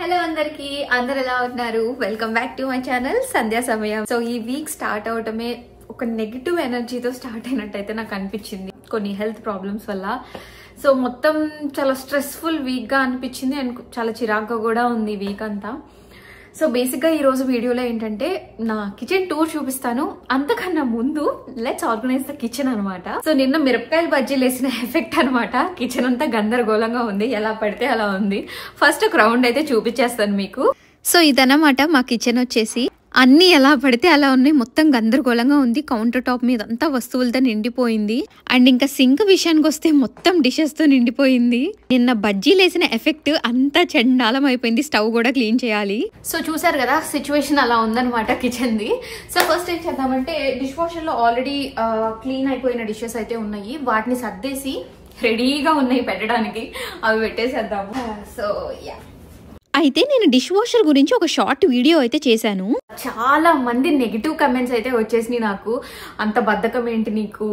Hello అందరికి అందరు ఎలా ఉన్నారు welcome back to my channel సంధ్యా సమయం సో ఈ వీక్ స్టార్ట్ అవటమే ఒక నెగటివ్ ఎనర్జీతో స్టార్ట్ అయినట్టయితే నాకు అనిపించింది కొన్ని హెల్త్ ప్రాబ్లమ్స్ వల్ల సో మొత్తం చాలా స్ట్రెస్ఫుల్ వీక్ గా అనిపించింది అండ్ చాలా చిరాగ్గా కూడా ఉంది వీక్ అంతా సో బేసిక్ గా ఈ రోజు వీడియోలో ఏంటంటే నా కిచెన్ టూర్ చూపిస్తాను అంతకన్నా ముందు లెట్స్ ఆర్గనైజ్ ద కిచెన్ అనమాట సో నిన్న మిరపకాయలు బజ్జీలు వేసిన ఎఫెక్ట్ అనమాట కిచెన్ అంతా గందరగోళంగా ఉంది ఎలా పడితే అలా ఉంది ఫస్ట్ ఒక రౌండ్ అయితే చూపించేస్తాను మీకు సో ఇదన్నమాట మా కిచెన్ వచ్చేసి అన్ని ఎలా పడితే అలా ఉన్నాయి మొత్తం గందరగోళంగా ఉంది కౌంటర్ టాప్ మీద అంతా వస్తువులతో నిండిపోయింది అండ్ ఇంకా సింక్ విషయానికి వస్తే మొత్తం డిషెస్ తో నిండిపోయింది నిన్న బజ్జీలు వేసిన ఎఫెక్ట్ అంతా చండాలం అయిపోయింది స్టవ్ కూడా క్లీన్ చేయాలి సో చూసారు కదా సిచ్యువేషన్ అలా ఉందన్నమాట కిచెన్ ది సో ఫస్ట్ ఏం చేద్దామంటే డిష్ వాషర్ లో ఆల్రెడీ క్లీన్ అయిపోయిన డిషెస్ అయితే ఉన్నాయి వాటిని సర్దేసి రెడీగా ఉన్నాయి పెట్టడానికి అవి పెట్టేసేద్దాము సో యా అయితే నేను డిష్ వాషర్ గురించి ఒక షార్ట్ వీడియో అయితే చేశాను చాలా మంది నెగిటివ్ కమెంట్స్ అయితే వచ్చేసినాయి నాకు అంత బద్ధకం ఏంటి నీకు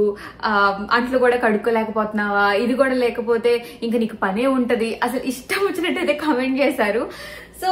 అంట్లు కూడా కడుక్కోలేకపోతున్నావా ఇది కూడా లేకపోతే ఇంకా నీకు పనే ఉంటది అసలు ఇష్టం వచ్చినట్టు అయితే కమెంట్ చేశారు సో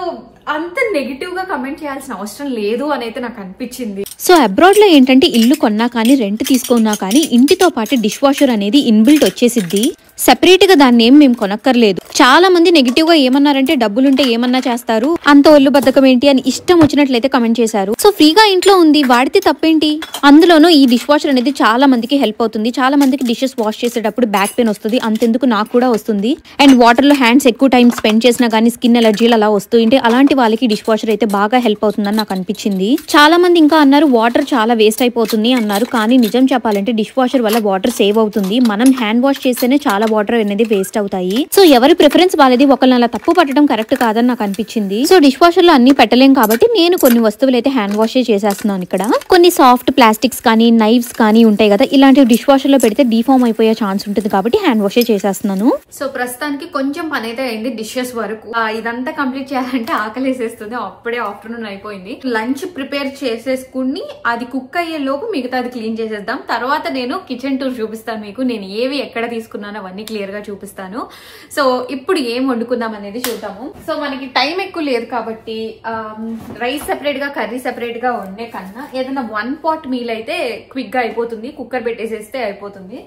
అంత నెగిటివ్ గా కమెంట్ చేయాల్సిన అవసరం లేదు అని అయితే నాకు అనిపించింది సో అబ్రాడ్ లో ఏంటంటే ఇల్లు కొన్నా కానీ రెంట్ తీసుకున్నా కానీ ఇంటితో పాటు డిష్ వాషర్ అనేది ఇన్బిల్ట్ వచ్చేసిద్ది సెపరేట్ గా దాన్ని ఏం మేము కొనక్కర్లేదు చాలా మంది నెగిటివ్ గా ఏమన్నారంటే డబ్బులుంటే ఏమన్నా చేస్తారు అంత ఒళ్ళు బద్ధకం ఏంటి అని ఇష్టం వచ్చినట్లయితే కమెంట్ చేశారు సో ఫ్రీగా ఇంట్లో ఉంది వాడితే తప్పేంటి అందులోనూ ఈ డిష్ వాషర్ అనేది చాలా మందికి హెల్ప్ అవుతుంది చాలా మందికి డిషెస్ వాష్ చేసేటప్పుడు బ్యాక్ పెయిన్ వస్తుంది అంతెందుకు నాకు కూడా వస్తుంది అండ్ వాటర్ లో హ్యాండ్స్ ఎక్కువ టైం స్పెండ్ చేసినా కానీ స్కిన్ ఎలర్జీలు అలా వస్తుంటే అలాంటి వాళ్ళకి డిష్ వాషర్ అయితే బాగా హెల్ప్ అవుతుందని నాకు అనిపించింది చాలా మంది ఇంకా అన్నారు వాటర్ చాలా వేస్ట్ అయిపోతుంది అన్నారు కానీ నిజం చెప్పాలంటే డిష్ వాషర్ వల్ల వాటర్ సేవ్ అవుతుంది మనం హ్యాండ్ వాష్ చేస్తేనే చాలా వాటర్ అనేది వేస్ట్ అవుతాయి సో ఎవరి ప్రిఫరెన్స్ వాళ్ళది ఒకళ్ళని అలా తప్పు పట్టడం కరెక్ట్ కాదని నాకు అనిపించింది సో డిష్ వాషర్ లో అన్ని పెట్టలేం కాబట్టి నేను కొన్ని వస్తువులు అయితే హ్యాండ్ వాష్ చేసేస్తున్నాను ఇక్కడ కొన్ని సాఫ్ట్ ప్లాస్టిక్స్ కానీ నైవ్స్ కానీ ఉంటాయి కదా ఇలాంటి డిష్ వాషర్ లో పెడితే డిఫార్మ్ అయిపోయే ఛాన్స్ ఉంటుంది కాబట్టి హ్యాండ్ వాష్ చేసేస్తున్నాను సో ప్రస్తుతానికి కొంచెం పని అయితే అయింది డిషెస్ వరకు ఇదంతా కంప్లీట్ చేయాలంటే ఆకలేసేస్తుంది అప్పుడే ఆఫ్టర్నూన్ అయిపోయింది లంచ్ ప్రిపేర్ చేసేసుకుని అది కుక్ అయ్యే లోపు మిగతా అది క్లీన్ చేసేద్దాం తర్వాత నేను కిచెన్ టూర్ చూపిస్తాను మీకు నేను ఏవి ఎక్కడ తీసుకున్నాను అవన్నీ క్లియర్ గా చూపిస్తాను సో ఇప్పుడు ఏం వండుకుందాం అనేది చూద్దాము సో మనకి టైం ఎక్కువ లేదు కాబట్టి రైస్ సెపరేట్ గా కర్రీ సెపరేట్ గా వండే కన్నా ఏదైనా 1 pot మీల్ అయితే క్విక్ గా అయిపోతుంది కుక్కర్ పెట్టేసేస్తే అయిపోతుంది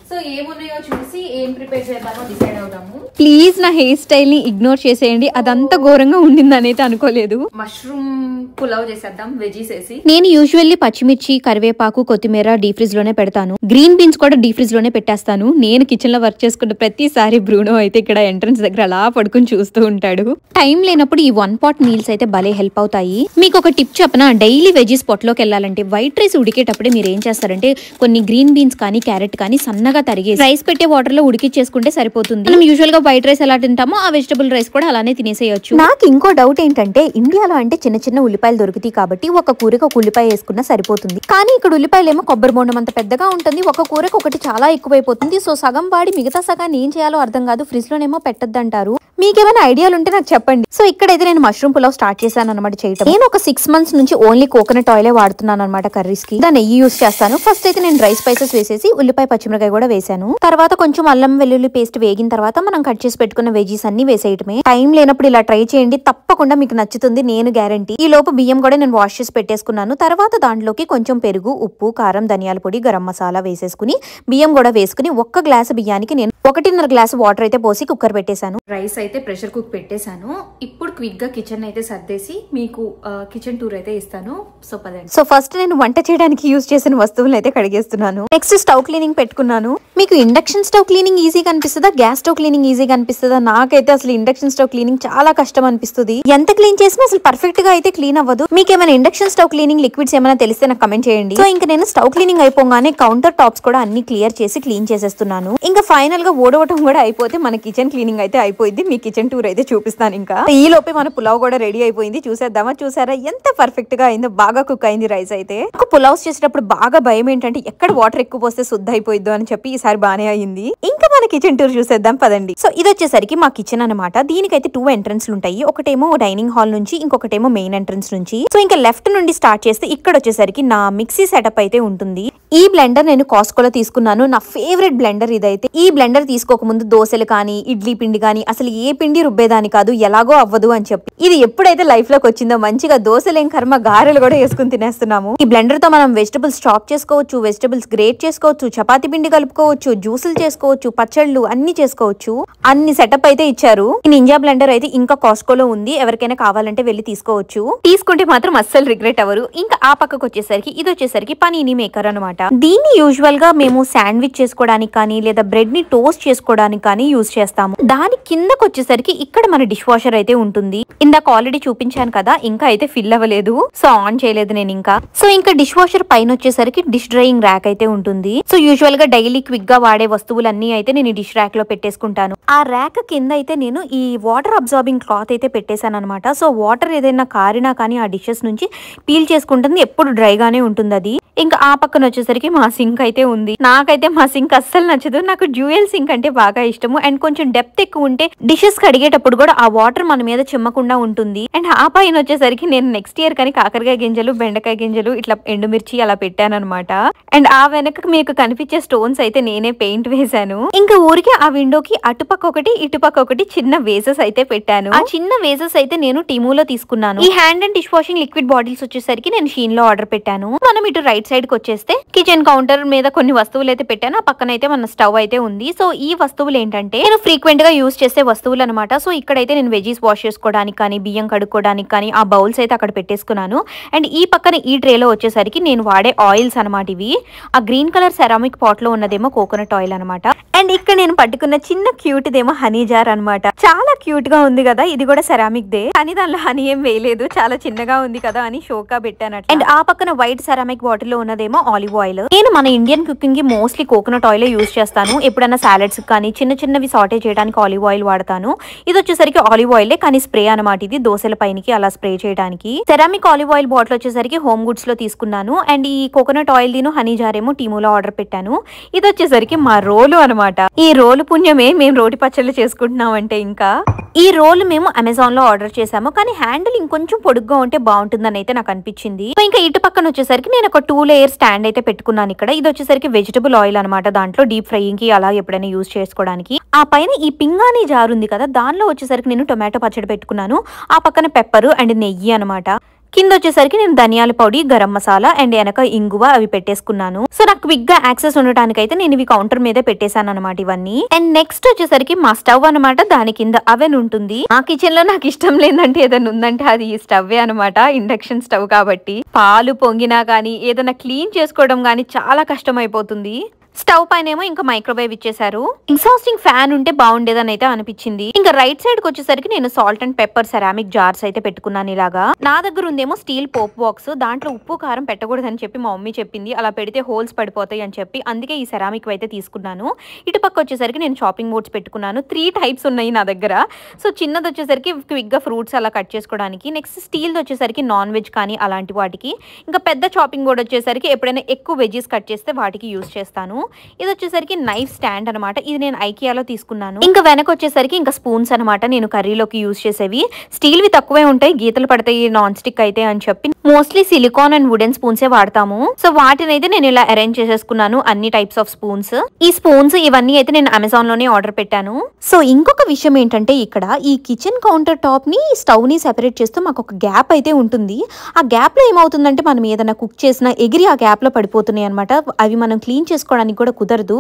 సో ఏమున్నాయో చూసి ఏం ప్రిపేర్ చేద్దామో డిసైడ్ అవుతాము ప్లీజ్ నా హెయిర్ స్టైల్ ని ఇగ్నోర్ చేసేయండి అదంతా ఘోరంగా ఉండిందని అయితే అనుకోలేదు మష్రూమ్ పులావ్ చేసేద్దాం వెజీస్ వేసి నేను యూజువల్లీ పచ్చిమిర్చి కరివేపాకు కొత్తిమీర డీ ఫ్రిజ్ లోనే పెడతాను గ్రీన్ బీన్స్ కూడా డీ ఫ్రిజ్ లోనే పెట్టేస్తాను నేను కిచెన్ లో వర్క్ చేసుకున్న ప్రతిసారి బ్రూనో అయితే ఇక్కడ ఎంట్రన్స్ దగ్గర అలా పడుకుని చూస్తూ ఉంటాడు టైం లేనప్పుడు ఈ 1 pot మీల్స్ అయితే భలే హెల్ప్ అవుతాయి మీకు ఒక టిప్ చెప్పనా డైలీ వెజీస్ పొట్లోకి వెళ్ళాలంటే వైట్ రైస్ ఉడికేటప్పుడే మీరు ఏం చేస్తారంటే కొన్ని గ్రీన్ బీన్స్ కానీ క్యారెట్ కానీ సన్నగా తరిగేసి రైస్ పెట్టే వాటర్ లో ఉడికిచ్చేసుకుంటే సరిపోతుంది మనం యూజువల్ గా వైట్ రైస్ ఎలా తింటామో ఆ వెజిటబుల్ రైస్ కూడా అలానే తినేసేయచ్చు నాకు ఇంకో డౌట్ ఏంటంటే ఇండియాలో అంటే చిన్న చిన్న ఉల్లిపాయలు దొరుకుతాయి కాబట్టి ఒక కూరకు ఒక ఉల్లిపాయ వేసుకున్నా సరిపోతుంది కానీ ఇక్కడ ఉల్లిపాయలు ఏమో కొబ్బరి బోండం అంత పెద్దగా ఉంటుంది ఒక కూరకు ఒకటి చాలా ఎక్కువైపోతుంది సో సగం వాడి మిగతా సగాన్ని ఏం చేయాలో అర్థం కాదు ఫ్రిడ్జ్ లోనేమో పెట్టద్దంటారు మీకేమైనా ఐడియాలు ఉంటే నాకు చెప్పండి సో ఇక్కడైతే నేను మష్రూమ్ పులావ్ స్టార్ట్ చేశాను అనమాట చేయటం నేను ఒక 6 months నుంచి ఓన్లీ కోకోనట్ ఆయిలే వాడుతున్నాను అనమాట కర్రీస్ కి దాన్ని నెయ్యి యూస్ చేస్తాను ఫస్ట్ అయితే నేను డ్రై స్పైసెస్ వేసేసి ఉల్లిపాయ పచ్చిమిరకాయ కూడా వేసాను తర్వాత కొంచెం అల్లం వెల్లుల్లి పేస్ట్ వేగిన తర్వాత మనం కట్ చేసి పెట్టుకున్న వెజీస్ అన్ని వేసేయటమే టైం లేనప్పుడు ఇలా ట్రై చేయండి తప్పకుండా మీకు నచ్చుతుంది నేను గ్యారంటీ ఈ లోపు బియ్యం కూడా నేను వాష్ చేసి పెట్టేసుకున్నాను తర్వాత దాంట్లోకి కొంచెం పెరుగు ఉప్పు కారం ధనియాల పొడి గరం మసాలా వేసేసుకుని బియ్యం కూడా వేసుకుని 1 గ్లాసు బియ్యానికి నేను 1.5 గ్లాసు వాటర్ అయితే పోసి కుక్కర్ పెట్టేశాను రైస్ అయితే ప్రెషర్ కుక్ పెట్టేశాను ఇప్పుడు క్విక్ గా కిచెన్ అయితే సర్దేసి మీకు కిచెన్ టూర్ అయితే ఇస్తాను సో పదండి సో ఫస్ట్ నేను వంట చేయడానికి యూజ్ చేసిన వస్తువులు అయితే కడిగేస్తున్నాను నెక్స్ట్ స్టవ్ క్లీనింగ్ పెట్టుకున్నాను మీకు ఇండక్షన్ స్టవ్ క్లీనింగ్ ఈజీగా అనిపిస్తుందా గ్యాస్ స్టవ్ క్లీనింగ్ ఈజీగా అనిపిస్తుందా నాకైతే అసలు ఇండక్షన్ స్టవ్ క్లీనింగ్ చాలా కష్టం అనిపిస్తుంది ఎంత క్లీన్ చేసినా అసలు పర్ఫెక్ట్ గా అయితే క్లీన్ అవ్వదు మీకు ఏమైనా ఇండక్షన్ స్టవ్ క్లీనింగ్ లిక్విడ్స్ ఏమైనా తెలిస్తే నాకు కమెంట్ చేయండి సో ఇంకా నేను స్టవ్ క్లీనింగ్ అయిపోగానే కౌంటర్ టాప్స్ కూడా అన్ని క్లియర్ చేసి క్లీన్ చేసేస్తున్నాను ఇంకా ఫైనల్ గా ఓడవటం కూడా అయిపోతే మన కిచెన్ క్లీనింగ్ అయితే అయిపోయింది మీ కిచెన్ టూర్ అయితే చూపిస్తాను ఇంకా ఈ లోపే మన పులావ్ కూడా రెడీ అయిపోయింది చూసేద్దామా చూసారా ఎంత పర్ఫెక్ట్ గా అయిందో బాగా కుక్ అయింది రైస్ అయితే నాకు పులావ్స్ చేసేటప్పుడు బాగా భయం ఏంటంటే ఎక్కడ వాటర్ ఎక్కువ పోస్తే శుద్ధ అయిపోయిద్దో అని చెప్పి ఈసారి బానే అయింది ఇంకా మన కిచెన్ టూర్ చూసేద్దాం పదండి. సో ఇది వచ్చేసరికి మా కిచెన్ అనమాట. దీనికైతే 2 ఎంట్రన్స్ ఉంటాయి. ఒకటేమో డైనింగ్ హాల్ నుంచి, ఇంకొకటేమో మెయిన్ ఎంట్రన్స్ నుంచి. సో ఇంకా లెఫ్ట్ నుండి స్టార్ట్ చేస్తే ఇక్కడ వచ్చేసరికి నా మిక్సీ సెటప్ అయితే ఉంటుంది. ఈ బ్లెండర్ నేను కాస్కోలో తీసుకున్నాను. నా ఫేవరెట్ బ్లెండర్ ఇదైతే. ఈ బ్లెండర్ తీసుకోకముందు దోశలు కానీ ఇడ్లీ పిండి కానీ అసలు ఏ పిండి రుబ్బేదాని కాదు, ఎలాగో అవ్వదు అని చెప్పి ఇది ఎప్పుడైతే లైఫ్ లోకి వచ్చిందో మంచిగా దోశలేం కర్మ గారెలు కూడా వేసుకుని తినేస్తున్నాము. ఈ బ్లెండర్ తో మనం వెజిటబుల్స్ చాప్ చేసుకోవచ్చు, వెజిటబుల్స్ గ్రేట్ చేసుకోవచ్చు, చపాతీ పిండి కలుపుకోవచ్చు, జ్యూసులు చేసుకోవచ్చు, పచ్చళ్ళు అన్ని చేసుకోవచ్చు. అన్ని సెటప్ అయితే ఇచ్చారు. ఈ నింజా బ్లెండర్ అయితే ఇంకా కాస్కోలో ఉంది. ఎవరికైనా కావాలంటే వెళ్ళి తీసుకోవచ్చు. తీసుకుంటే మాత్రం అస్సలు రిగ్రెట్ అవ్వరు. ఇంకా ఆ పక్కకు వచ్చేసరికి ఇది వచ్చేసరికి పనీని మేకర్ అనమాట. దీన్ని యూజువల్ గా మేము శాండ్విచ్ చేసుకోవడానికి కానీ లేదా బ్రెడ్ ని టోస్ట్ చేసుకోవడానికి కానీ యూజ్ చేస్తాము. దాని కిందకు వచ్చేసరికి ఇక్కడ మన డిష్ వాషర్ అయితే ఉంటుంది. ఇందాక ఆల్రెడీ చూపించాను కదా, ఇంకా అయితే ఫిల్ అవ్వలేదు, సో ఆన్ చేయలేదు నేను ఇంకా. సో ఇంకా డిష్ వాషర్ పైన వచ్చేసరికి డిష్ డ్రైయింగ్ ర్యాక్ అయితే ఉంటుంది. సో యూజువల్ గా డైలీ క్విక్ గా వాడే వస్తువులన్నీ అయితే నేను డిష్ ర్యాక్ లో పెట్టేసుకుంటాను. ఆ ర్యాక్ కింద అయితే నేను ఈ వాటర్ అబ్జార్బింగ్ క్లాత్ అయితే పెట్టేశాను అనమాట. సో వాటర్ ఏదైనా కారినా కానీ ఆ డిషెస్ నుంచి పీల్ చేసుకుంటుంది, ఎప్పుడు డ్రైగానే ఉంటుంది అది. ఇంకా ఆ పక్కన వచ్చేసరికి మా సింక్ అయితే ఉంది. నాకైతే మా సింక్ అస్సలు నచ్చదు. నాకు డ్యూయల్ సింక్ అంటే బాగా ఇష్టము. అండ్ కొంచెం డెప్త్ ఎక్కువ ఉంటే డిషెస్ కడిగేటప్పుడు కూడా ఆ వాటర్ మన మీద చిమ్మకుండా ఉంటుంది. అండ్ ఆ పైన వచ్చేసరికి నేను నెక్స్ట్ ఇయర్ కానీ కాకరకాయ గింజలు, బెండకాయ గింజలు, ఇట్లా ఎండుమిర్చి అలా పెట్టాను అనమాట. అండ్ ఆ వెనక మీకు కనిపించే స్టోన్స్ అయితే నేనే పెయింట్ వేసాను. ఇంకా ఊరికి ఆ విండోకి అటుపక్క ఒకటి ఇటుపక్క ఒకటి చిన్న వేసెస్ అయితే పెట్టాను. ఆ చిన్న వేసెస్ అయితే నేను టీమూలో తీసుకున్నాను. ఈ hand and dish washing liquid bottles వచ్చేసరికి నేను షీన్ లో ఆర్డర్ పెట్టాను. మనం ఇటు రైట్ సైడ్ కి వచ్చేస్తే కిచెన్ కౌంటర్ మీద కొన్ని వస్తువులు అయితే పెట్టాను. ఆ పక్కన అయితే మన స్టవ్ అయితే ఉంది. సో ఈ వస్తువులు ఏంటంటే నేను ఫ్రీక్వెంట్ గా యూజ్ చేసే వస్తువులు అనమాట. సో ఇక్కడైతే నేను వెజీస్ వాష్ చేసుకోవడానికి కానీ బియ్యం కడుక్కోవడానికి కానీ ఆ బౌల్స్ అయితే అక్కడ పెట్టేసుకున్నాను. అండ్ ఈ పక్కన ఈ ట్రేలో వచ్చేసరికి నేను వాడే ఆయిల్స్ అనమాట ఇవి. ఆ గ్రీన్ కలర్ సెరామిక్ పాట్ లో ఉన్నదేమో కోకోనట్ ఆయిల్ అనమాట. అండ్ ఇక్కడ నేను పట్టుకున్న చిన్న క్యూట్ దేమో హనీ జార్ అనమాట. చాలా క్యూట్ గా ఉంది కదా, ఇది కూడా సెరామిక్ దే కానీ దానిలో హనీ ఏం వేయలేదు, చాలా చిన్నగా ఉంది కదా అని షోకా పెట్టాను. అండ్ ఆ పక్కన వైట్ సెరామిక్ బాటిల్ లో ఉన్నదేమో ఆలివ్ ఆయిల్. నేను మన ఇండియన్ కుకింగ్ కి మోస్ట్లీ కోకోనట్ ఆయిల్ యూజ్ చేస్తాను. ఎప్పుడైనా సాలెడ్స్ కానీ చిన్న చిన్నవి సాటే చేయడానికి ఆలివ్ ఆయిల్ వాడతాను. ఇది వచ్చేసరికి ఆలివ్ ఆయిల్ కానీ స్ప్రే అనమాట. ఇది దోశల పైనకి అలా స్ప్రే చేయడానికి. సెరామిక్ ఆలివ్ ఆయిల్ బాటిల్ వచ్చేసరికి హోమ్ గుడ్స్ లో తీసుకున్నాను. అండ్ ఈ కోకోనట్ ఆయిల్ దీను హనీ జార్ ఏమో టీమూలో ఆర్డర్ పెట్టాను. ఇది వచ్చేసరికి మా రోలు అనమాట. ఈ రోలు పుణ్యమే మేము రోటి పచ్చళ్ళు చేసుకుంటున్నాం. అంటే ఇంకా ఈ రోల్ మేము అమెజాన్ లో ఆర్డర్ చేసాము. కానీ హ్యాండిల్ ఇంకొంచెం పొడుగ్గా ఉంటే బాగుంటుందని అయితే నాకు అనిపించింది. ఇంకా ఇటు పక్కన వచ్చేసరికి నేను ఒక 2 లేయర్ స్టాండ్ అయితే పెట్టుకున్నాను ఇక్కడ. ఇది వచ్చేసరికి వెజిటబుల్ ఆయిల్ అనమాట. దాంట్లో డీప్ ఫ్రైయింగ్ కి అలా ఎప్పుడైనా యూజ్ చేసుకోవడానికి. ఆ పైన ఈ పింగాణి జార్ ఉంది కదా, దానిలో వచ్చేసరికి నేను టొమాటో పచ్చడి పెట్టుకున్నాను. ఆ పక్కన పెప్పర్ అండ్ నెయ్యి అనమాట. కింద వచ్చేసరికి నేను ధనియాల పొడి, గరం మసాలా అండ్ వెనక ఇంగువ అవి పెట్టేసుకున్నాను. సో నాకు క్విక్ గా యాక్సెస్ ఉండటానికి అయితే నేను ఇవి కౌంటర్ మీదే పెట్టేశాను అనమాట ఇవన్నీ. అండ్ నెక్స్ట్ వచ్చేసరికి మా స్టవ్ అనమాట. దాని కింద అవెన్ ఉంటుంది. ఆ కిచెన్ లో నాకు ఇష్టం లేదంటే ఏదైనా ఉందంటే అది ఈ స్టవ్వే అనమాట. ఇండక్షన్ స్టవ్ కాబట్టి పాలు పొంగినా గానీ ఏదైనా క్లీన్ చేసుకోవడం గానీ చాలా కష్టం అయిపోతుంది. స్టవ్ పైన ఏమో ఇంకా మైక్రోవేవ్ ఇచ్చేసారు. ఎగ్జాస్టింగ్ ఫ్యాన్ ఉంటే బాగుండేదని అయితే అనిపించింది. ఇంకా రైట్ సైడ్ కి వచ్చేసరికి నేను salt and pepper ceramic jars అయితే పెట్టుకున్నాను ఇలాగా. నా దగ్గర ఉందేమో స్టీల్ పోప్ బాక్స్. దాంట్లో ఉప్పు కారం పెట్టకూడదని చెప్పి మా మమ్మీ చెప్పింది. అలా పెడితే హోల్స్ పడిపోతాయి అని చెప్పి అందుకే ఈ సెరామిక్ అయితే తీసుకున్నాను. ఇటు పక్క వచ్చేసరికి నేను చాపింగ్ బోర్డ్స్ పెట్టుకున్నాను. 3 టైప్స్ ఉన్నాయి నా దగ్గర. సో చిన్నది వచ్చేసరికి క్విక్ గా ఫ్రూట్స్ అలా కట్ చేసుకోవడానికి. నెక్స్ట్ స్టీల్ వచ్చేసరికి నాన్ వెజ్ కానీ అలాంటి వాటికి. ఇంకా పెద్ద చాపింగ్ బోర్డ్ వచ్చేసరికి ఎప్పుడైనా ఎక్కువ వెజీస్ కట్ చేస్తే వాటికి యూజ్ చేస్తాను. ఇది వచ్చేసరికి నైఫ్ స్టాండ్ అనమాట. ఇది నేను ఐకియాలో తీసుకున్నాను. ఇంకా వెనక వచ్చేసరికి ఇంకా స్పూన్స్ అనమాట. నేను కర్రీలోకి యూజ్ చేసేవి. స్టీల్ వి తక్కువే ఉంటాయి, గీతలు పడతాయి నాన్ స్టిక్ అయితే అని చెప్పి మోస్ట్లీ సిలికాన్ అండ్ వుడెన్ స్పూన్సే వాడతాము. సో వాటిని అయితే నేను ఇలా అరేంజ్ చేసేసుకున్నాను, అన్ని టైప్స్ ఆఫ్ స్పూన్స్. ఈ స్పూన్స్ ఇవన్నీ అయితే నేను అమెజాన్ లోనే ఆర్డర్ పెట్టాను. సో ఇంకొక విషయం ఏంటంటే ఇక్కడ ఈ కిచెన్ కౌంటర్ టాప్ ని స్టవ్ ని సెపరేట్ చేస్తూ మాకు ఒక గ్యాప్ అయితే ఉంటుంది. ఆ గ్యాప్ లో ఏమవుతుందంటే మనం ఏదైనా కుక్ చేసినా ఎగిరి ఆ గ్యాప్ లో పడిపోతున్నాయి అనమాట. అవి మనం క్లీన్ చేసుకోవడానికి కూడా కుదరదు.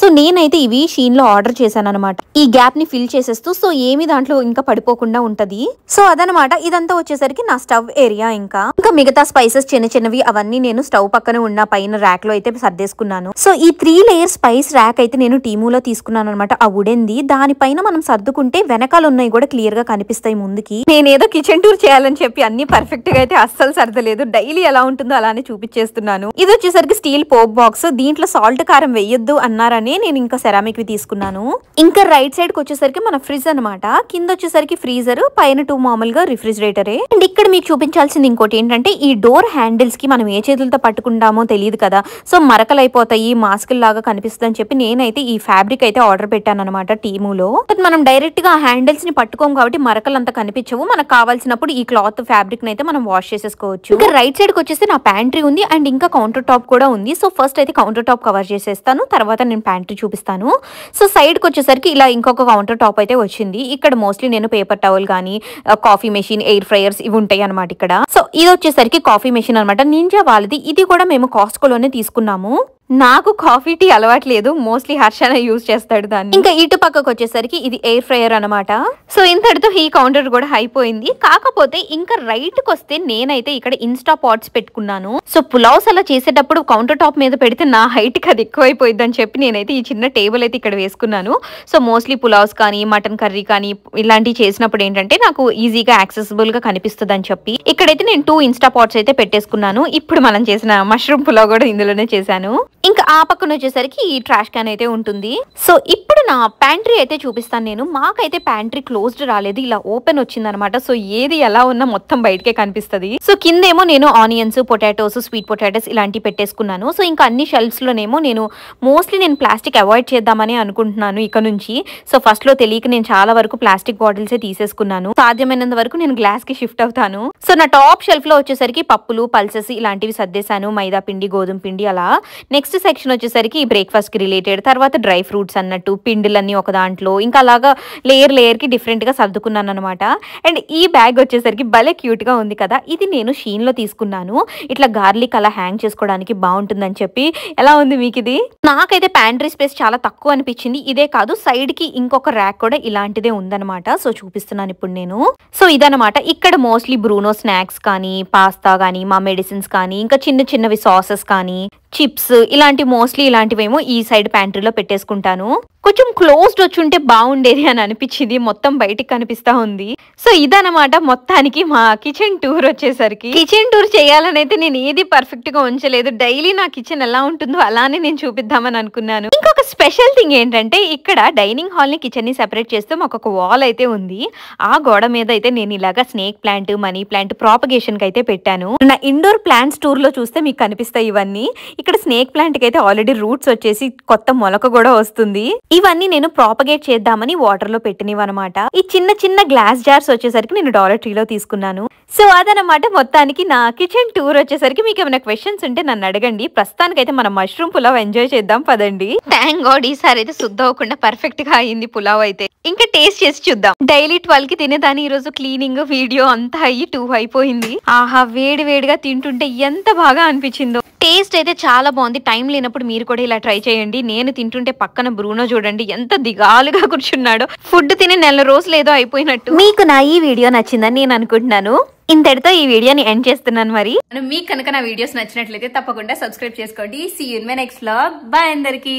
సో నేనైతే ఇవి షీన్ లో ఆర్డర్ చేశాను అనమాట. ఈ గ్యాప్ ని ఫిల్ చేసేస్తూ సో ఏమి దాంట్లో ఇంకా పడిపోకుండా ఉంటది. సో అదనమాట. ఇదంతా వచ్చేసరికి నా స్టవ్ ఏరియా. ఇంకా మిగతా స్పైసెస్ చిన్న చిన్నవి అవన్నీ నేను స్టవ్ పక్కన ఉన్న పైన ర్యాక్ లో అయితే సర్దేసుకున్నాను. సో ఈ 3 లేయర్ స్పైస్ ర్యాక్ అయితే నేను టీమూలో తీసుకున్నాను అనమాట. ఆ వుడెన్ది. దానిపైన మనం సర్దుకుంటే వెనకాల ఉన్నాయి కూడా క్లియర్ గా కనిపిస్తాయి ముందుకి. నేనేదో కిచెన్ టూర్ చేయాలని చెప్పి అన్ని పర్ఫెక్ట్ గా అయితే అస్సలు సర్దలేదు. డైలీ ఎలా ఉంటుందో అలానే చూపించేస్తున్నాను. ఇది వచ్చేసరికి స్టీల్ పోప్ బాక్స్. దీంట్లో సాల్ట్ కారం వేయొద్దు అన్నారని నేను ఇంకా సెరామిక్ వి తీసుకున్నాను. ఇంకా రైట్ సైడ్ కి వచ్చేసరికి మన ఫ్రిడ్జ్ అనమాట. కింద వచ్చేసరికి ఫ్రీజర్, పైన 2 మామూలుగా రిఫ్రిజిరేటరే. అండ్ ఇక్కడ మీకు చూపించాల్సింది ఇంకోటి ఏంటంటే ఏంటంటే ఈ డోర్ హ్యాండిల్స్ కి మనం ఏ చేతులతో పట్టుకుంటామో తెలియదు కదా, సో మరకలు అయిపోతాయి, మాస్కుల్ లాగా కనిపిస్తుంది అని చెప్పి నేనైతే ఈ ఫ్యాబ్రిక్ అయితే ఆర్డర్ పెట్టాను అనమాట టీములో. మనం డైరెక్ట్ గా హ్యాండిల్స్ ని పట్టుకోం కాబట్టి మరకలు అంతా కనిపించవు. మనకు కావాల్సినప్పుడు ఈ క్లాత్ ఫ్యాబ్రిక్ అయితే మనం వాష్ చేసేసుకోవచ్చు. ఇంకా రైట్ సైడ్ కి వచ్చేసి నా ప్యాంట్రీ ఉంది అండ్ ఇంకా కౌంటర్ టాప్ కూడా ఉంది. సో ఫస్ట్ అయితే కౌంటర్ టాప్ కవర్ చేసేస్తాను, తర్వాత నేను ప్యాంట్రీ చూపిస్తాను. సో సైడ్ కి వచ్చేసరికి ఇలా ఇంకొక కౌంటర్ టాప్ అయితే వచ్చింది. ఇక్కడ మోస్ట్లీ నేను పేపర్ టవల్ కానీ కాఫీ మెషిన్, ఎయిర్ ఫ్రైయర్స్ ఇవి ఉంటాయి అనమాట ఇక్కడ. సో ఇది వచ్చేసరికి కాఫీ మెషిన్ అనమాట, నింజా వాళ్ళది. ఇది కూడా మేము కాస్ట్కోలోనే తీసుకున్నాము. నాకు కాఫీ టీ అలవాట్లేదు, మోస్ట్లీ హర్షణ యూజ్ చేస్తాడు దాన్ని. ఇంకా ఇటు పక్కకు వచ్చేసరికి ఇది ఎయిర్ ఫ్రైయర్ అనమాట. సో ఇంతటితో ఈ కౌంటర్ కూడా అయిపోయింది. కాకపోతే ఇంకా రైట్ కి వస్తే నేనైతే ఇక్కడ ఇన్స్టా పాట్స్ పెట్టుకున్నాను. సో పులావ్స్ అలా చేసేటప్పుడు కౌంటర్ టాప్ మీద పెడితే నా హైట్ కి అది ఎక్కువైపోయింది అని చెప్పి నేనైతే ఈ చిన్న టేబుల్ అయితే ఇక్కడ వేసుకున్నాను. సో మోస్ట్లీ పులావ్స్ కానీ మటన్ కర్రీ కానీ ఇలాంటివి చేసినప్పుడు ఏంటంటే నాకు ఈజీగా యాక్సెసిబుల్ గా కనిపిస్తుంది అని చెప్పి ఇక్కడైతే నేను 2 ఇన్స్టా పాట్స్ అయితే పెట్టేసుకున్నాను. ఇప్పుడు మనం చేసిన మష్రూమ్ పులావ్ కూడా ఇందులోనే చేశాను. ఇంకా ఆ పక్కన వచ్చేసరికి ఈ ట్రాష్ క్యాన్ అయితే ఉంటుంది. సో ఇప్పుడు నా ప్యాంట్రీ అయితే చూపిస్తాను నేను. మాకైతే ప్యాంట్రీ క్లోజ్డ్ రాలేదు, ఇలా ఓపెన్ వచ్చింది అనమాట. సో ఏది ఎలా ఉన్నా మొత్తం బయటకే కనిపిస్తుంది. సో కిందేమో నేను ఆనియన్స్, పొటాటోస్, స్వీట్ పొటాటోస్ ఇలాంటివి పెట్టేసుకున్నాను. సో ఇంకా అన్ని షెల్ఫ్స్ లోనేమో నేను ప్లాస్టిక్ అవాయిడ్ చేద్దామని అనుకుంటున్నాను ఇక నుంచి. సో ఫస్ట్ లో తెలియక నేను చాలా వరకు ప్లాస్టిక్ బాటిల్స్ తీసేసుకున్నాను. సాధ్యమైనంత వరకు నేను గ్లాస్ కి షిఫ్ట్ అవుతాను. సో నా టాప్ షెల్ఫ్ లో వచ్చేసరికి పప్పులు, పల్సెస్ ఇలాంటివి సర్దేశాను, మైదా పిండి, గోధుమ పిండి అలా. నెక్స్ట్ సెక్షన్ వచ్చేసరికి బ్రేక్ఫాస్ట్ కి రిలేటెడ్, తర్వాత డ్రై ఫ్రూట్స్ అన్నట్టు పిండిలన్నీ ఒక దాంట్లో, ఇంకా అలాగా లేయర్ కి డిఫరెంట్ గా సర్దుకున్నాను అనమాట. అండ్ ఈ బ్యాగ్ వచ్చేసరికి భలే క్యూట్ గా ఉంది కదా, ఇది నేను షీన్ లో తీసుకున్నాను. ఇట్లా గార్లిక్ అలా హ్యాంగ్ చేసుకోవడానికి బాగుంటుందని చెప్పి. ఎలా ఉంది మీకు ఇది? నాకైతే ప్యాంట్రీ స్పేస్ చాలా తక్కువ అనిపించింది. ఇదే కాదు సైడ్ కి ఇంకొక ర్యాక్ కూడా ఇలాంటిదే ఉందన్నమాట. సో చూపిస్తున్నాను ఇప్పుడు నేను. సో ఇదనమాట, ఇక్కడ మోస్ట్లీ బ్రూనో స్నాక్స్ కానీ, పాస్తా కానీ, మా మెడిసిన్స్ కానీ, ఇంకా చిన్నవి సాసెస్ కానీ, చిప్స్ మోస్ట్లీ ఇలాంటివేమో ఈ సైడ్ ప్యాంట్రీలో పెట్టేసుకుంటాను. కొంచెం క్లోజ్డ్ వచ్చి ఉంటే బాగుండేది అని అనిపించింది, మొత్తం బయటికి కనిపిస్తా ఉంది. సో ఇదనమాట మొత్తానికి మా కిచెన్ టూర్ వచ్చేసరికి. కిచెన్ టూర్ చేయాలని అయితే నేను ఏది పర్ఫెక్ట్ గా ఉంచలేదు, డైలీ నా కిచెన్ ఎలా ఉంటుందో అలానే నేను చూపిద్దామని అనుకున్నాను. ఇంకొక స్పెషల్ థింగ్ ఏంటంటే ఇక్కడ డైనింగ్ హాల్ ని కిచెన్ ని సెపరేట్ చేస్తూ మాకు ఒక వాల్ అయితే ఉంది. ఆ గోడ మీద అయితే నేను ఇలాగా snake plant, money plant propagation కి అయితే పెట్టాను. నా ఇండోర్ ప్లాంట్స్ టూర్ లో చూస్తే మీకు కనిపిస్తాయి ఇవన్నీ. ఇక్కడ స్నేక్ ప్లాంట్ కి అయితే ఆల్రెడీ రూట్స్ వచ్చేసి కొత్త మొలక కూడా వస్తుంది. ఇవన్నీ నేను ప్రాపగేట్ చేద్దామని వాటర్ లో పెట్టినవన్నమాట. ఈ చిన్న గ్లాస్ జార్స్ వచ్చేసరికి నేను డాలర్ ట్రీలో తీసుకున్నాను. సో అదనమాట మొత్తానికి నా కిచెన్ టూర్ వచ్చేసరికి. మీకు ఏమైనా క్వశ్చన్స్ ఉంటే నన్ను అడగండి. ప్రస్తుతానికైతే మనం మష్రూమ్ పులావ్ ఎంజాయ్ చేద్దాం పదండి. థ్యాంక్ గాడ్ ఈసారి అయితే శుద్ధ అవ్వకుండా పర్ఫెక్ట్ గా అయింది పులావ్ అయితే. ఇంకా టేస్ట్ చేసి చూద్దాం. డైలీ 12 కి తినేదాన్ని, ఈ రోజు క్లీనింగ్ వీడియో అంతా అయ్యి 2 అయిపోయింది. ఆహా, వేడిగా తింటుంటే ఎంత బాగా అనిపించిందో. టేస్ట్ అయితే చాలా బాగుంది. టైం లేనప్పుడు మీరు కూడా ఇలా ట్రై చేయండి. నేను తింటుంటే పక్కన బ్రూనో చూడండి ఎంత దిగాలుగా కూర్చున్నాడు. ఫుడ్ తిని 4 రోజులు ఏదో అయిపోయినట్టు. మీకు నా ఈ వీడియో నచ్చిందని నేను అనుకుంటున్నాను. ఇంతటితో ఈ వీడియోని ఎండ్ చేస్తున్నాను. మరి మీకు కనుక నా వీడియోస్ నచ్చినట్లయితే తప్పకుండా సబ్స్క్రైబ్ చేసుకోండి. See you in my next vlog. Bye అందరికి.